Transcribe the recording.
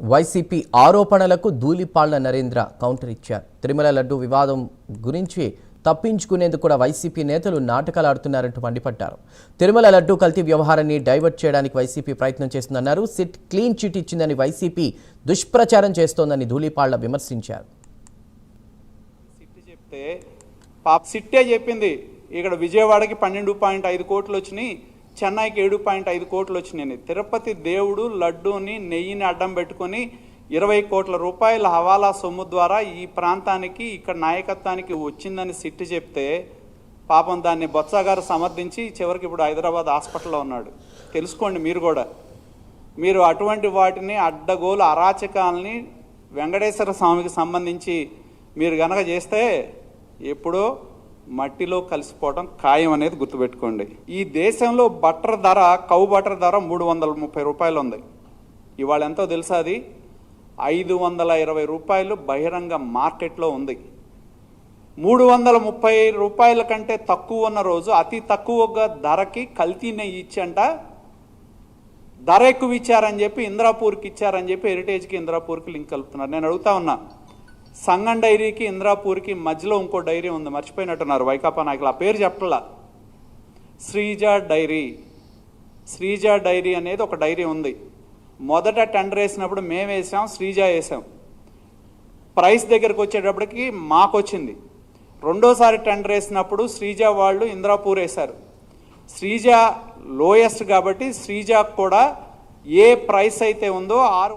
YCP ఆరోపణలకు Dhulipalla Narendra counter ఇచ్చారు. తిరుమల లడ్డు వివాదం గురించి తప్పించుకునేందుకు కూడా వైసీపీ నేతలు నాటకాలు ఆడుతున్నారంటూ మండిపడ్డారు. తిరుమల లడ్డు కల్తీ వ్యవహారాన్ని డైవర్ట్ చేయడానికి వైసీపీ ప్రయత్నం చేస్తుందన్నారు. సిట్ క్లీన్ చిట్ ఇచ్చిందని వైసీపీ దుష్ప్రచారం చేస్తోందని ధూళిపాళ్ల విమర్శించారు. సిట్టే చెప్పింది ఇక్కడ విజయవాడకి 12.5 కోట్లు వచ్చినాయి, చెన్నైకి 7.5 కోట్లు వచ్చినాయి. తిరుపతి దేవుడు లడ్డూని నెయ్యిని అడ్డం పెట్టుకొని 20 కోట్ల రూపాయల హవాలా సొమ్ము ద్వారా ఈ ప్రాంతానికి ఇక్కడ నాయకత్వానికి వచ్చిందని సిట్టు చెప్తే పాపం దాన్ని బొత్స గారు సమర్థించి చివరికి ఇప్పుడు హైదరాబాద్ హాస్పిటల్లో ఉన్నాడు. తెలుసుకోండి మీరు కూడా. మీరు అటువంటి వాటిని అడ్డగోలు అరాచకాలని వెంకటేశ్వర స్వామికి సంబంధించి మీరు గనక చేస్తే ఎప్పుడో మట్టిలో కలిసిపోవడం ఖాయం అనేది గుర్తుపెట్టుకోండి. ఈ దేశంలో బటర్ ధర, కౌ బటర్ ధర 330 రూపాయలు ఉంది. ఇవాళ ఎంతో తెలుసా? అది 520 రూపాయలు బహిరంగ మార్కెట్లో ఉంది. 330 రూపాయల కంటే తక్కువ ఉన్న రోజు అతి తక్కువగా ధరకి కల్తీ నెయ్యి ఇచ్చంట ధర ఎక్కువ ఇచ్చారని చెప్పి ఇంద్రాపూర్కి ఇచ్చారని చెప్పి హెరిటేజ్కి ఇంద్రాపూర్కి లింక్ కలుపుతున్నారు. నేను అడుగుతా ఉన్నా, సంగం డైరీకి ఇంద్రాపూర్కి మధ్యలో ఇంకో డైరీ ఉంది, మర్చిపోయినట్టున్నారు వైకాపా నాయకులు. ఆ పేరు చెప్పలా. శ్రీజ డైరీ అనేది ఒక డైరీ ఉంది. మొదట టెండర్ వేసినప్పుడు మేము వేసాం, శ్రీజ వేసాం. ప్రైస్ దగ్గరకు వచ్చేటప్పటికి మాకు వచ్చింది. రెండోసారి టెండర్ వేసినప్పుడు శ్రీజ వాళ్ళు ఇంద్రాపూర్ వేశారు. శ్రీజ లోయెస్ట్ కాబట్టి శ్రీజ కూడా ఏ ప్రైస్ అయితే ఉందో 6